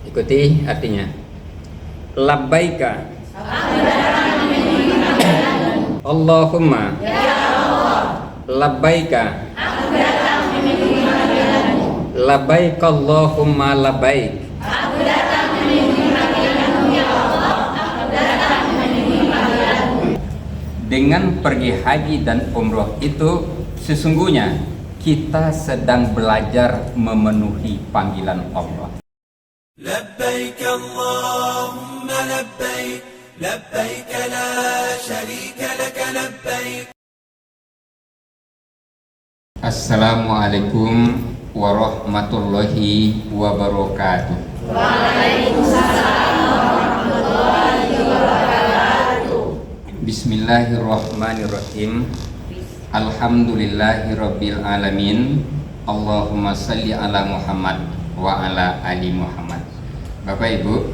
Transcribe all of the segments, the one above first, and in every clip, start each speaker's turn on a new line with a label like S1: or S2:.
S1: Ikuti artinya. Labbaika Allahumma labbaika labbaik Allahumma labbaik. Dengan pergi haji dan umroh itu sesungguhnya kita sedang belajar memenuhi panggilan Allah.
S2: لبيك اللهم لبيك لبيك لا شريك لك لبيك.
S1: Assalamualaikum warahmatullahi wabarakatuh.
S3: Waalaikumsalam warahmatullahi wabarakatuh.
S1: Bismillahirrahmanirrahim. Alhamdulillahirabbil alamin. Allahumma shalli ala Muhammad wa ala ali Muhammad. Bapak Ibu,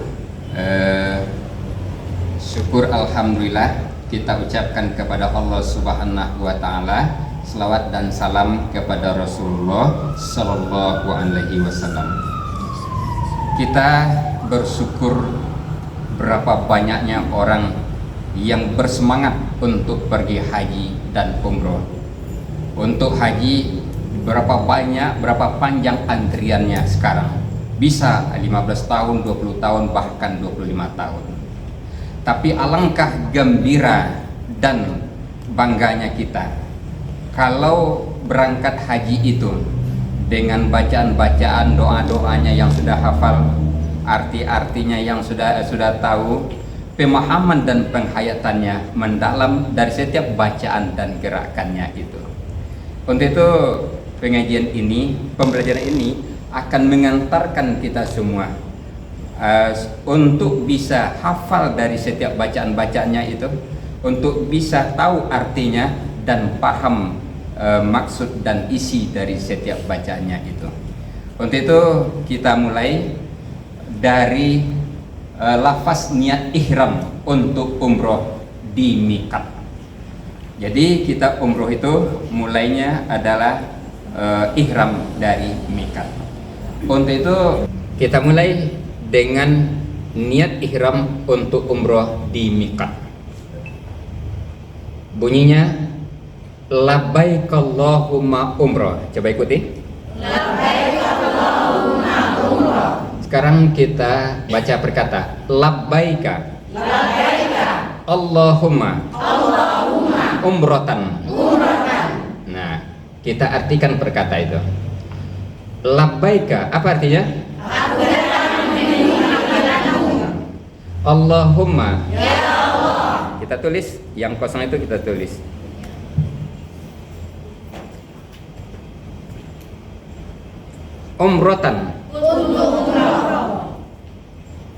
S1: syukur alhamdulillah kita ucapkan kepada Allah Subhanahu wa taala, selawat dan salam kepada Rasulullah sallallahu alaihi wasallam. Kita bersyukur berapa banyaknya orang yang bersemangat untuk pergi haji dan umroh. Untuk haji berapa panjang antriannya sekarang? Bisa 15 tahun, 20 tahun, bahkan 25 tahun. Tapi alangkah gembira dan bangganya kita kalau berangkat haji itu dengan bacaan-bacaan, doa-doanya yang sudah hafal, arti-artinya yang sudah tahu, pemahaman dan penghayatannya mendalam dari setiap bacaan dan gerakannya itu. Untuk itu pengajian ini, pembelajaran ini akan mengantarkan kita semua untuk bisa hafal dari setiap bacaan-bacaannya itu, untuk bisa tahu artinya dan paham maksud dan isi dari setiap bacaannya itu. Untuk itu kita mulai dari lafaz niat ihram untuk umroh di miqat. Jadi kita umroh itu mulainya adalah ihram dari miqat. Untuk itu kita mulai dengan niat ihram untuk umroh di miqat. Bunyinya labbaik Allahumma umroh. Coba ikuti.
S3: Labbaik Allahumma umroh.
S1: Sekarang kita baca perkata labbaika Allahumma umrotan. Nah, kita artikan perkata itu. Labbaika apa artinya?
S3: Aku datang memenuhi panggilanmu.
S1: Allahumma.
S3: Ya Allah.
S1: Kita tulis yang kosong itu, kita tulis. Umrotan.
S3: Untuk umroh.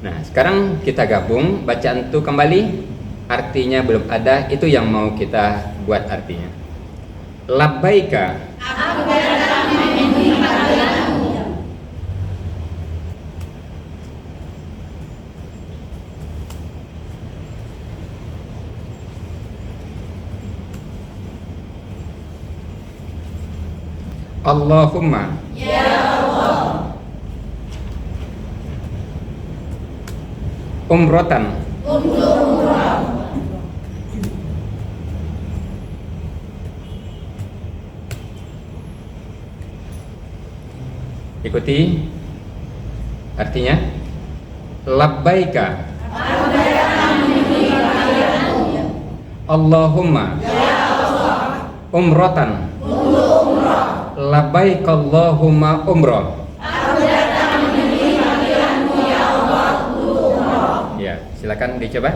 S1: Nah, sekarang kita gabung bacaan itu kembali. Artinya belum ada, itu yang mau kita buat artinya. Labbaika.
S3: Aku datang memenuhi panggilanmu.
S1: Allahumma.
S3: Ya Allah.
S1: Umrotan.
S3: Untuk umroh.
S1: Ikuti artinya. Labbaika
S3: Aku datang memenuhi panggilanmu.
S1: Allahumma.
S3: Ya Allah.
S1: Umrotan.
S3: Untuk umroh.
S1: Labbaik Allahumma umroh.
S3: Aku datang memenuhi panggilanmu ya Allah untuk umroh.
S1: Ya, silakan dicoba.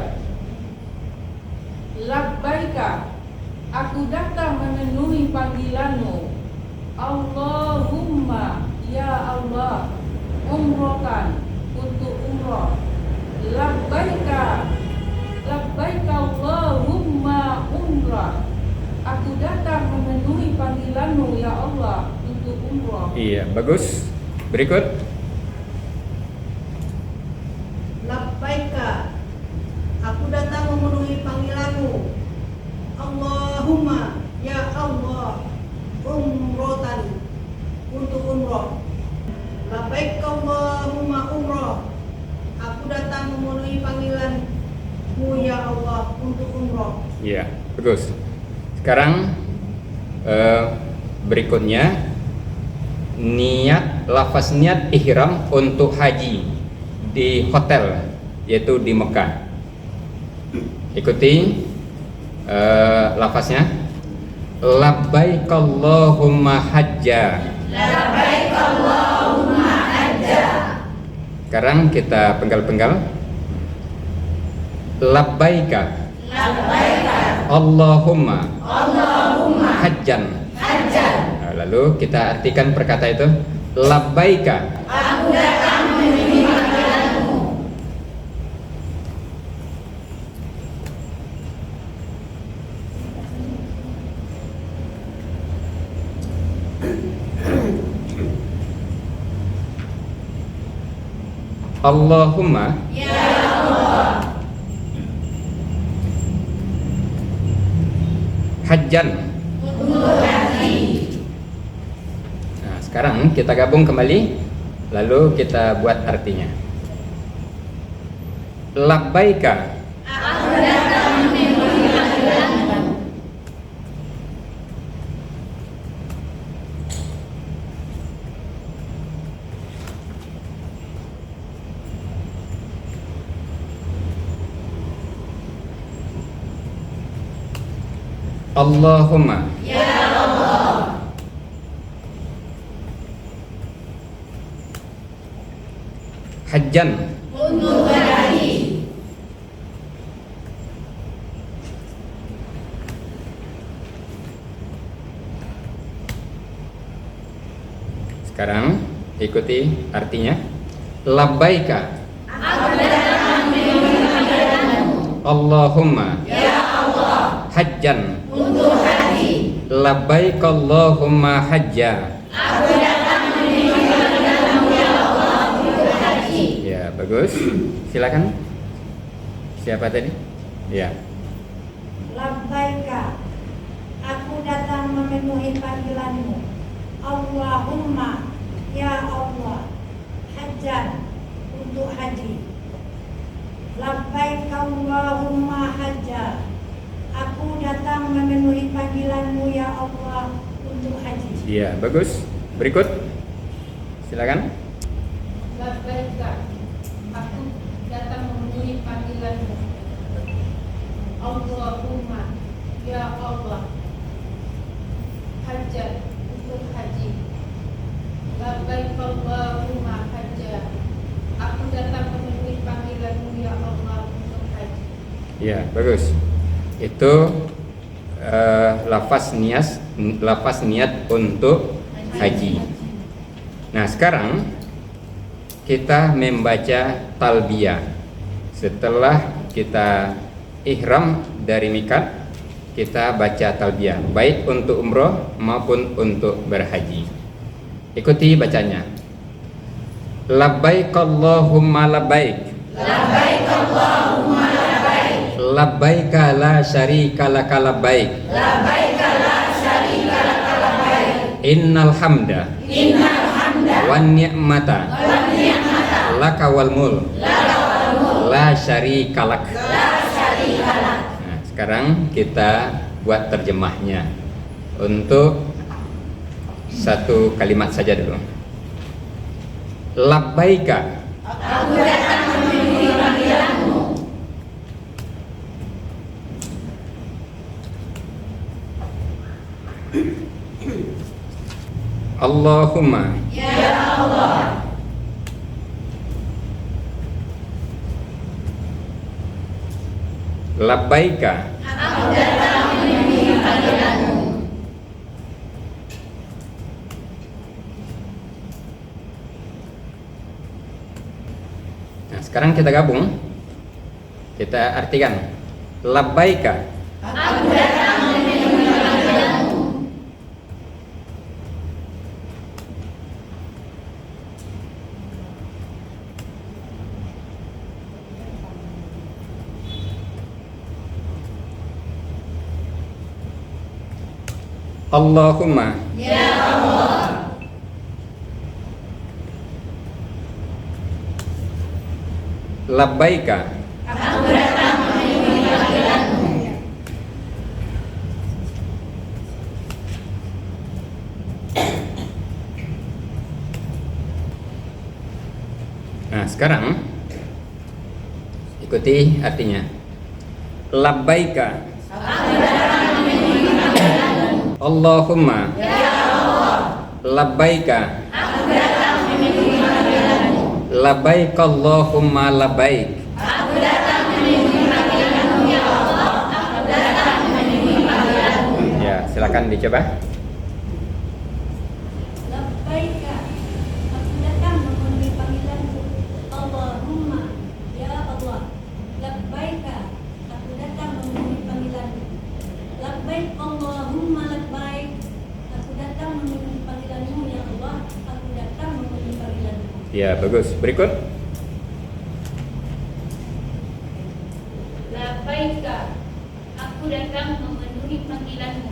S4: Labbaika, aku datang memenuhi panggilanmu. Allahumma, ya Allah, umrohkan untuk umroh. Labbaika, labbaika Allahumma umroh. Aku datang memenuhi panggilanmu ya Allah untuk umroh.
S1: Iya, bagus. Berikut.
S5: Labbaika, aku datang memenuhi panggilanmu. Allahumma, ya Allah, umrotan untuk umroh. Labbaik Allahumma umroh. memenuhi panggilan-Mu ya Allah untuk umroh.
S1: Ya, bagus. Sekarang berikutnya lafaz niat ihram untuk haji di hotel, yaitu di Mekah. Ikuti lafaznya. Labbaik Allahumma hajja.
S3: Labbaik Allahumma hajja.
S1: Sekarang kita penggal-penggal. Labbaika.
S3: Labbaika
S1: Allahumma
S3: Allahumma
S1: hajjan.
S3: hajjan.
S1: Nah, lalu kita artikan perkata itu. Labbaika.
S3: Aku datang memenuhi panggilan-Mu.
S1: Allahumma
S3: Ya Allah,
S1: hajjan.
S3: untuk haji.
S1: Nah, sekarang kita gabung kembali, lalu kita buat artinya. Labbaika.
S3: Aku datang memenuhi panggilan-Mu.
S1: Allahumma
S3: Ya Allah,
S1: hajjan.
S3: untuk berhaji.
S1: Sekarang ikuti artinya. Labbaika
S3: Aku datang memenuhi panggilan-Mu.
S1: Allahumma
S3: Ya Allah,
S1: hajjan.
S3: untuk haji.
S1: Labbaik Allahumma hajja.
S3: Aku datang memenuhi panggilan-Mu ya Allah untuk haji.
S1: Ya, bagus. Silakan. Siapa tadi? Ya.
S5: Labbaika, aku datang memenuhi panggilan-Mu. Allahumma, ya Allah, hajjan, untuk haji. Labbaik Allahumma hajja, aku datang memenuhi panggilan-Mu ya Allah untuk haji.
S1: Iya, bagus. Berikut. Silakan.
S4: Labbaika, aku datang memenuhi panggilan-Mu. Allahumma, ya Allah, hajjan, untuk haji. Labbaik Allahumma hajja, aku datang memenuhi panggilan-Mu ya Allah untuk haji.
S1: Iya, bagus. Itu lafaz niat untuk haji. Nah, sekarang kita membaca talbiyah. Setelah kita ihram dari mikat, kita baca talbiyah, baik untuk umroh maupun untuk berhaji. Ikuti bacanya. Labbaik Allahumma labbaik.
S3: Labbaik Allahumma labbaik.
S1: Labbaika la syarika laka labbaik.
S3: Labbaik la syarika laka labbaik.
S1: Innal hamda
S3: Innal hamda
S1: wan ni'mata
S3: wan ni'mata
S1: laka wal mulk
S3: laka wal mulk
S1: la syarika lak.
S3: la syarika lak.
S1: Nah, sekarang kita buat terjemahnya untuk satu kalimat saja dulu. Labbaika.
S3: Aku datang memenuhi panggilan-Mu.
S1: Allahumma
S3: Ya Allah,
S1: labbaika.
S3: aku datang memenuhi panggilan-Mu.
S1: Nah, sekarang kita gabung. Kita artikan. Labbaika.
S3: Aku datang memenuhi panggilan-Mu.
S1: Allahumma
S3: Ya Allah,
S1: labbaika. sekarang ikuti artinya. Labbaika Allahumma labbaika labbaik Allahumma labbaik. Ya, silakan dicoba.
S5: Labbaika, aku datang memenuhi panggilanmu. Allahumma, ya Allah. Labbaika, aku datang memenuhi panggilanmu. Labbaik Allahumma labbaik, aku datang memenuhi panggilanmu ya Allah. Aku datang memenuhi panggilanmu.
S1: Ya, bagus. Berikut.
S3: Labbaika, aku datang memenuhi panggilanmu.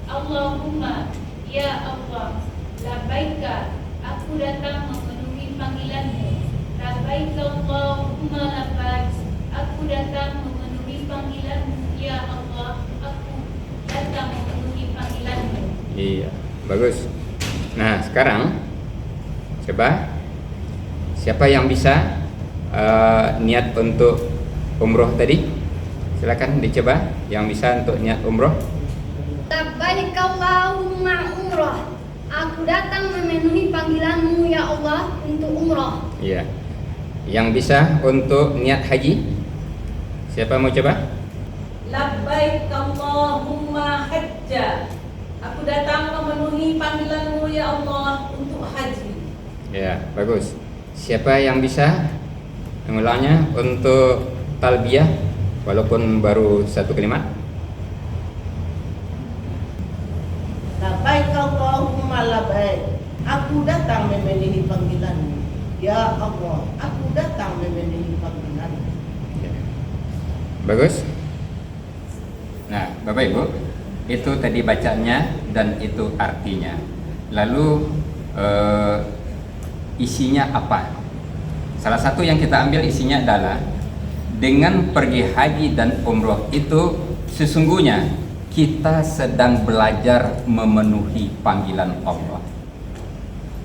S3: Allahumma, ya Allah. Labbaika, aku datang memenuhi panggilanmu. Labbaika Allahumma labbaik, aku datang memenuhi panggilanmu. Ya Allah, aku datang memenuhi panggilanmu.
S1: Iya, bagus. Nah, sekarang coba siapa yang bisa niat untuk umroh tadi? Silakan dicoba yang bisa untuk niat umroh.
S6: Labbaik Allahumma umrah. Aku datang memenuhi panggilanmu ya Allah untuk umrah.
S1: Iya. Yang bisa untuk niat haji? Siapa mau coba?
S7: Labbaik Allahumma hajja. Aku datang memenuhi panggilanmu ya Allah untuk haji.
S1: Ya, bagus. Siapa yang bisa mengulangnya untuk talbiyah walaupun baru satu kalimat?
S8: Labbaik Allahumma labbaik. Aku datang memenuhi panggilanmu. Ya Allah, aku datang memenuhi panggilanmu.
S1: Ya. Bagus. Nah, Bapak Ibu, itu tadi bacanya dan itu artinya. Lalu isinya apa? Salah satu yang kita ambil isinya adalah dengan pergi haji dan umroh itu sesungguhnya kita sedang belajar memenuhi panggilan Allah.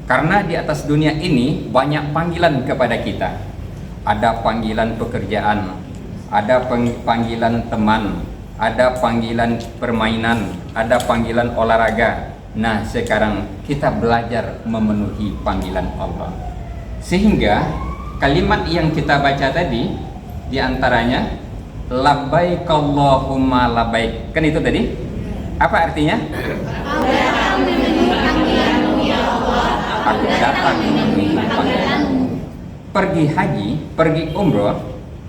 S1: Karena di atas dunia ini banyak panggilan kepada kita. Ada panggilan pekerjaan, ada panggilan teman, ada panggilan permainan, ada panggilan olahraga. Nah, sekarang kita belajar memenuhi panggilan Allah. Sehingga kalimat yang kita baca tadi diantaranya labbaik Allahumma labbaik. Kan itu tadi? Apa artinya?
S6: Aku datang memenuhi panggilanmu ya Allah.
S1: Aku datang memenuhi panggilanmu. Pergi haji, pergi umroh,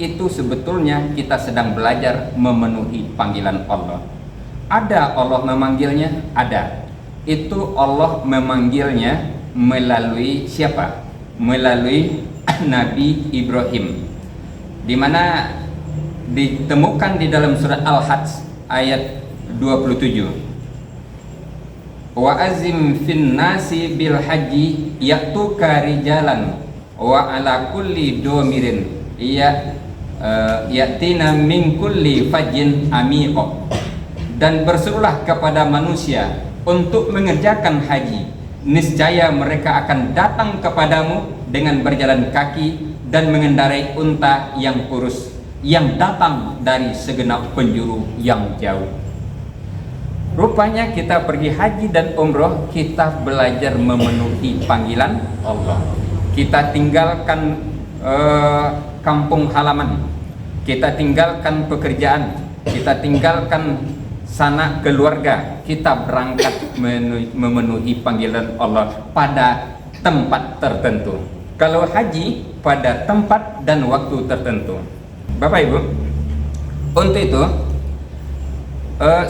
S1: itu sebetulnya kita sedang belajar memenuhi panggilan Allah. Ada Allah memanggilnya? Ada. Itu Allah memanggilnya melalui siapa? Melalui Nabi Ibrahim. Di mana ditemukan di dalam surat Al-Hajj ayat 27. Wa azim fin nasi bil haji ya'tuka rijalan wa ala kulli domirin ya'tina min kulli fajin amiq. Dan berserulah kepada manusia untuk mengerjakan haji, niscaya mereka akan datang kepadamu dengan berjalan kaki dan mengendarai unta yang kurus yang datang dari segenap penjuru yang jauh. Rupanya kita pergi haji dan umroh, kita belajar memenuhi panggilan Allah. Kita tinggalkan kampung halaman, kita tinggalkan pekerjaan, kita tinggalkan sanak keluarga, kita berangkat memenuhi panggilan Allah pada tempat tertentu. Kalau haji pada tempat dan waktu tertentu. Bapak Ibu, untuk itu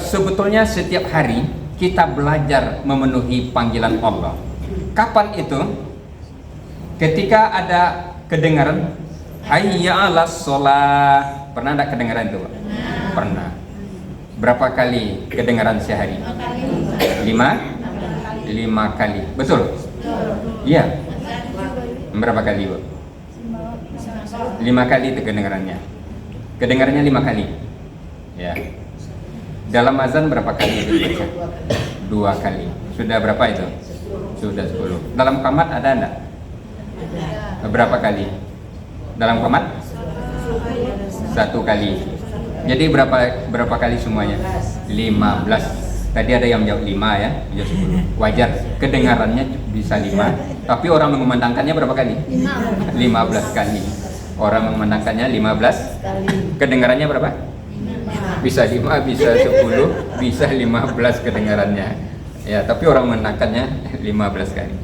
S1: sebetulnya setiap hari kita belajar memenuhi panggilan Allah. Kapan itu? Ketika ada kedengaran hayya 'alas shalah. Pernah ada kedengaran itu? Pernah. Berapa kali kedengaran sehari? 5 kali. Betul? Iya. Berapa kali, Bu? 5 kali itu kedengarannya. Kedengarannya 5 kali. Ya. Dalam azan berapa kali itu dibaca? 2 kali. Sudah berapa itu? Sudah 10. Dalam qamat ada enggak? Berapa kali? Dalam komat? 1 kali. Jadi berapa kali semuanya? 15. Tadi ada yang jawab 5 ya, 10. Wajar, kedengarannya bisa 5. Tapi orang mengumandangkannya berapa kali? 15 kali. Orang mengumandangkannya 15 kali. Kedengarannya berapa? Bisa 5, bisa 10, bisa 15 kedengarannya. Ya, tapi orang mengumandangkannya 15 kali.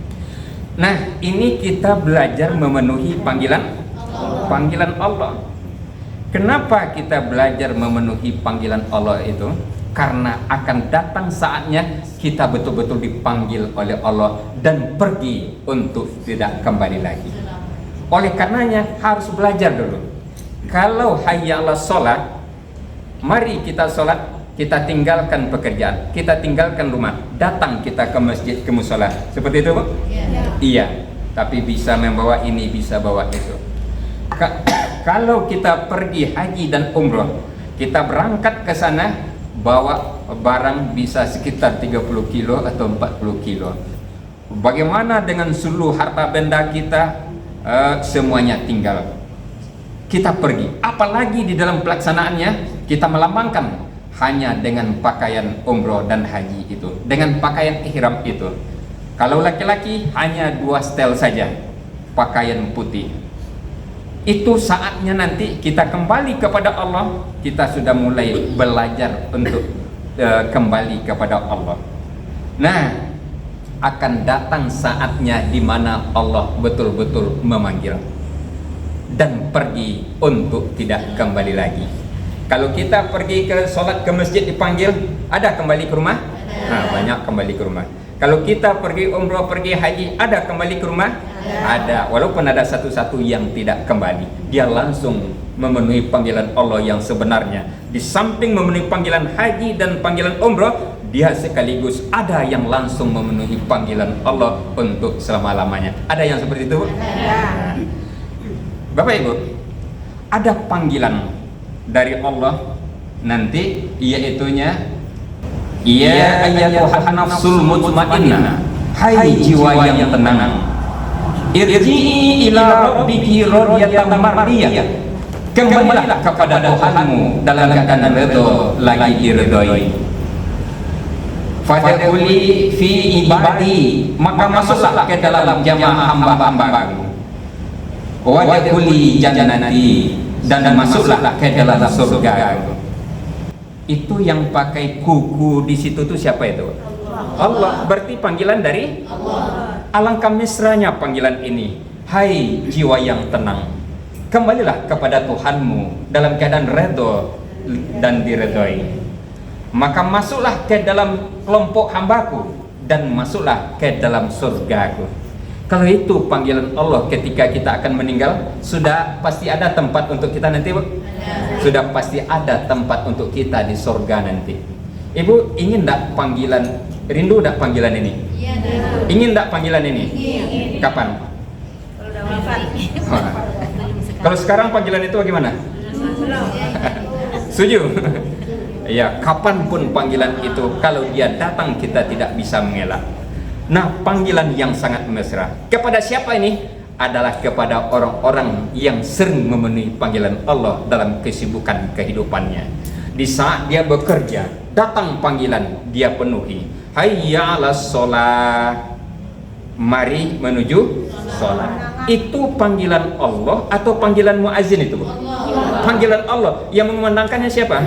S1: Nah, ini kita belajar memenuhi panggilan Allah. Kenapa kita belajar memenuhi panggilan Allah itu? Karena akan datang saatnya kita betul-betul dipanggil oleh Allah dan pergi untuk tidak kembali lagi. Oleh karenanya harus belajar dulu. Kalau hayya 'alas sholat, mari kita sholat, kita tinggalkan pekerjaan, kita tinggalkan rumah, datang kita ke masjid, ke musola. Seperti itu, Bu? Iya. Tapi bisa membawa ini, bisa bawa itu. Kalau kita pergi haji dan umroh, kita berangkat ke sana, bawa barang bisa sekitar 30 kilo atau 40 kilo. Bagaimana dengan seluruh harta benda kita? Semuanya tinggal. Kita pergi. Apalagi di dalam pelaksanaannya, kita melambangkan hanya dengan pakaian umroh dan haji itu, dengan pakaian ihram itu. Kalau laki-laki hanya 2 setel saja, pakaian putih. Itu saatnya nanti kita kembali kepada Allah, kita sudah mulai belajar untuk kembali kepada Allah. Nah, akan datang saatnya di mana Allah betul-betul memanggil dan pergi untuk tidak kembali lagi. Kalau kita pergi ke sholat ke masjid dipanggil, ada kembali ke rumah? Nah, banyak kembali ke rumah. Kalau kita pergi umroh, pergi haji, ada kembali ke rumah? Ada. Walaupun ada satu-satu yang tidak kembali, dia langsung memenuhi panggilan Allah yang sebenarnya. Di samping memenuhi panggilan haji dan panggilan umroh, dia sekaligus ada yang langsung memenuhi panggilan Allah untuk selama-lamanya. Ada yang seperti itu? Ada. Bapak Ibu, ada panggilan dari Allah nanti, yaitunya ya ayyatuhan nafsul mutmainnah, hai jiwa yang tenang, irji'i ila rabbiki radiyatan mardiyah, kembalilah kepada Tuhanmu dalam keadaan redha, lagi diridhoi. Fadkhuli fi ibadi, maka masuklah ke dalam jamaah hamba-hambaku. Wadkhuli jannati, dan masuklah ke dalam surga. Itu yang pakai kuku di situ tuh siapa itu? Allah. Berarti panggilan dari Allah. Alangkah mesranya panggilan ini. Hai jiwa yang tenang, kembalilah kepada Tuhanmu dalam keadaan redha dan diredhoi. Maka masuklah ke dalam kelompok hambaku dan masuklah ke dalam surgaku. Kalau itu panggilan Allah ketika kita akan meninggal, sudah pasti ada tempat untuk kita nanti, Bu? Sudah pasti ada tempat untuk kita di surga nanti. Ibu ingin enggak panggilan, rindu enggak panggilan ini? Iya, ingin enggak panggilan ini? Iya. Kapan?
S6: Kalau udah wafat.
S1: Kalau sekarang panggilan itu bagaimana? Setuju? Ya, kapanpun panggilan itu, kalau dia datang kita tidak bisa mengelak. Nah, panggilan yang sangat mesra kepada siapa ini? Adalah kepada orang-orang yang sering memenuhi panggilan Allah dalam kesibukan kehidupannya. Di saat dia bekerja, datang panggilan, dia penuhi. Hayya 'alas sholat, mari menuju sholat. Itu panggilan Allah atau panggilan muazin itu? Panggilan Allah. Yang mengumandangkannya siapa?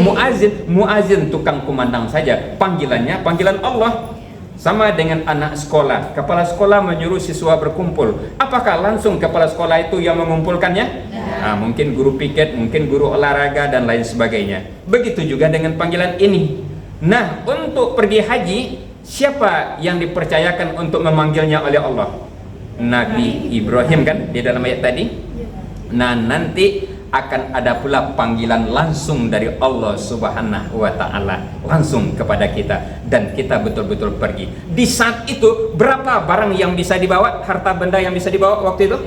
S1: Muazin. Muazin tukang kumandang saja. Panggilannya panggilan Allah. Sama dengan anak sekolah, kepala sekolah menyuruh siswa berkumpul. Apakah langsung kepala sekolah itu yang mengumpulkannya? Nah, mungkin guru piket, mungkin guru olahraga dan lain sebagainya. Begitu juga dengan panggilan ini. Nah, untuk pergi haji, siapa yang dipercayakan untuk memanggilnya oleh Allah? Nabi Ibrahim kan di dalam ayat tadi. Nah, nanti akan ada pula panggilan langsung dari Allah Subhanahu wa Ta'ala langsung kepada kita, dan kita betul-betul pergi. Di saat itu berapa barang yang bisa dibawa, harta benda yang bisa dibawa waktu itu?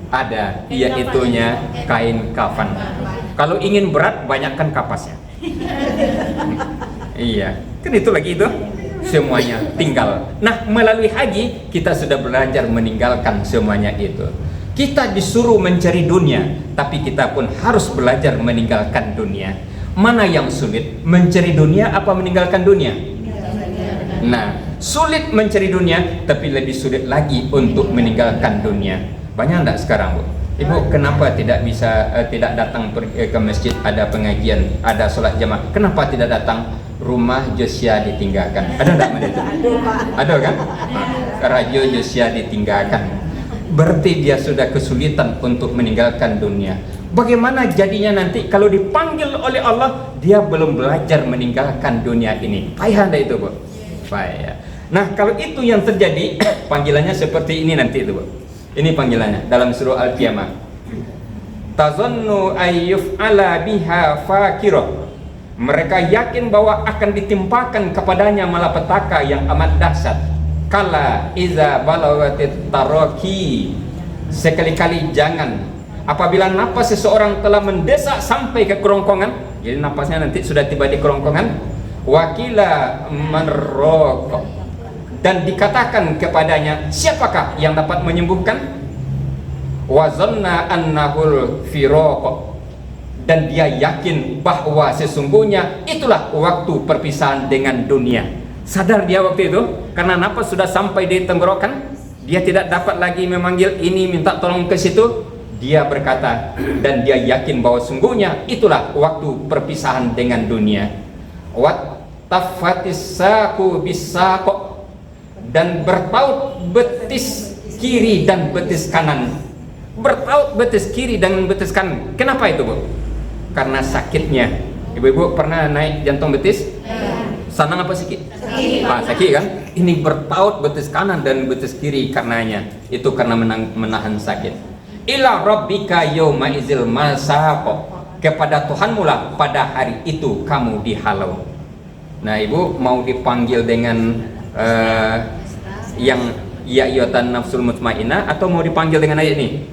S1: Ada, yaitunya kain kafan. Kalau ingin berat, banyakkan kapasnya. Iya, kan itu lagi itu semuanya tinggal. Nah, melalui haji kita sudah belajar meninggalkan semuanya itu. Kita disuruh mencari dunia, tapi kita pun harus belajar meninggalkan dunia. Mana yang sulit, mencari dunia apa meninggalkan dunia? Nah, sulit mencari dunia, tapi lebih sulit lagi untuk meninggalkan dunia. Banyak enggak sekarang, Bu? Ibu, kenapa tidak bisa tidak datang ke masjid, ada pengajian, ada sholat jamaah? Kenapa tidak datang? Rumah Josia ditinggalkan. Ada enggak itu? Ada kan? Radio Josia ditinggalkan. Berarti dia sudah kesulitan untuk meninggalkan dunia. Bagaimana jadinya nanti kalau dipanggil oleh Allah, dia belum belajar meninggalkan dunia ini? Payah enggak itu, Bu? Payah. Nah, kalau itu yang terjadi, panggilannya seperti ini nanti itu, Bu. Ini panggilannya dalam surah Al-Qiyamah. Tazannu ayyuf ala biha fakirah. Mereka yakin bahwa akan ditimpakan kepadanya malapetaka yang amat dahsyat. Kala iza balagatit taraki. Sekali-kali jangan. Apabila napas seseorang telah mendesak sampai ke kerongkongan, jadi napasnya nanti sudah tiba di kerongkongan, wakila marrok. Dan dikatakan kepadanya, siapakah yang dapat menyembuhkan? Wazanna annahul firaq. Dan dia yakin bahwa sesungguhnya itulah waktu perpisahan dengan dunia. Sadar dia waktu itu, karena napas sudah sampai di tenggorokan, dia tidak dapat lagi memanggil ini minta tolong ke situ. Dia berkata, dan dia yakin bahwa sungguhnya itulah waktu perpisahan dengan dunia. Wat tafatissaku bisaqo. Dan bertaut betis kiri dan betis kanan. Bertaut betis kiri dan betis kanan. Kenapa itu, Bu? Karena sakitnya. Ibu-ibu pernah naik jantung betis? Senang apa sakit? Sakit kan? Ini bertaut betis kanan dan betis kiri karenanya. Itu karena menahan sakit. Ila rabbika yauma izil masaqo. Kepada Tuhanmu lah pada hari itu kamu dihalau. Nah, Ibu mau dipanggil dengan yang ya ayyuhan nafsul mutmainnah atau mau dipanggil dengan ayat ini?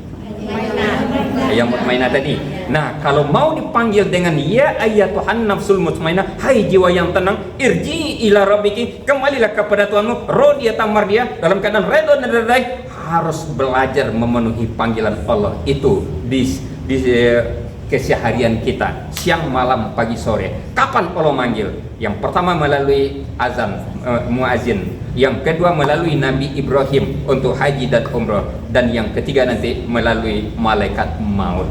S1: Yang mutmainnah tadi. Nah, kalau mau dipanggil dengan ya ayyatuhan nafsul mutmainnah, hai jiwa yang tenang, irji ila rabbiki, kembalilah kepada Tuhanmu, radiyatan mardiyah, dalam keadaan redha dan redai, harus belajar memenuhi panggilan Allah itu di keseharian kita, siang, malam, pagi, sore. Kapan Allah manggil? Yang pertama melalui azan, muazin. Yang kedua melalui Nabi Ibrahim untuk haji dan umrah. Dan yang ketiga nanti melalui malaikat maut.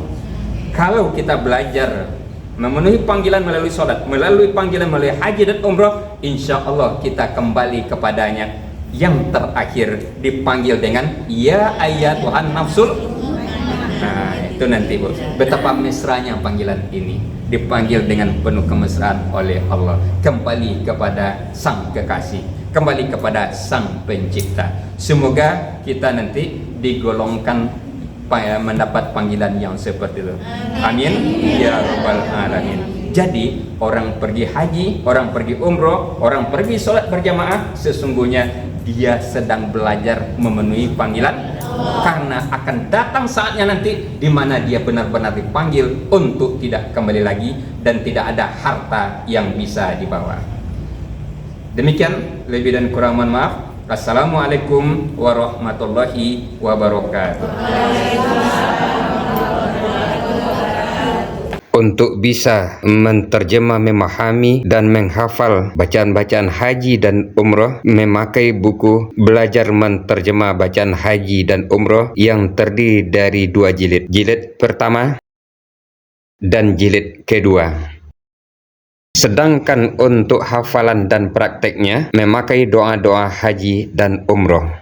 S1: Kalau kita belajar memenuhi panggilan melalui sholat, melalui panggilan melalui haji dan umrah, insya Allah kita kembali kepadanya. Yang terakhir dipanggil dengan ya ayyatuhan nafsul. Nah, itu nanti, Bu, betapa mesranya panggilan ini. Dipanggil dengan penuh kemesraan oleh Allah, kembali kepada Sang Kekasih, kembali kepada Sang Pencipta. Semoga kita nanti digolongkan mendapat panggilan yang seperti itu. Amin ya rabbal alamin. Jadi orang pergi haji, orang pergi umroh, orang pergi sholat berjamaah, sesungguhnya dia sedang belajar memenuhi panggilan, karena akan datang saatnya nanti di mana dia benar-benar dipanggil untuk tidak kembali lagi dan tidak ada harta yang bisa dibawa. Demikian, lebih dan kurang mohon maaf. Assalamualaikum warahmatullahi wabarakatuh. Untuk bisa menterjemah, memahami, dan menghafal bacaan-bacaan haji dan umroh, memakai buku Belajar Menterjemah Bacaan Haji dan Umroh yang terdiri dari 2 jilid. Jilid pertama dan jilid kedua. Sedangkan untuk hafalan dan prakteknya, memakai doa-doa haji dan umroh.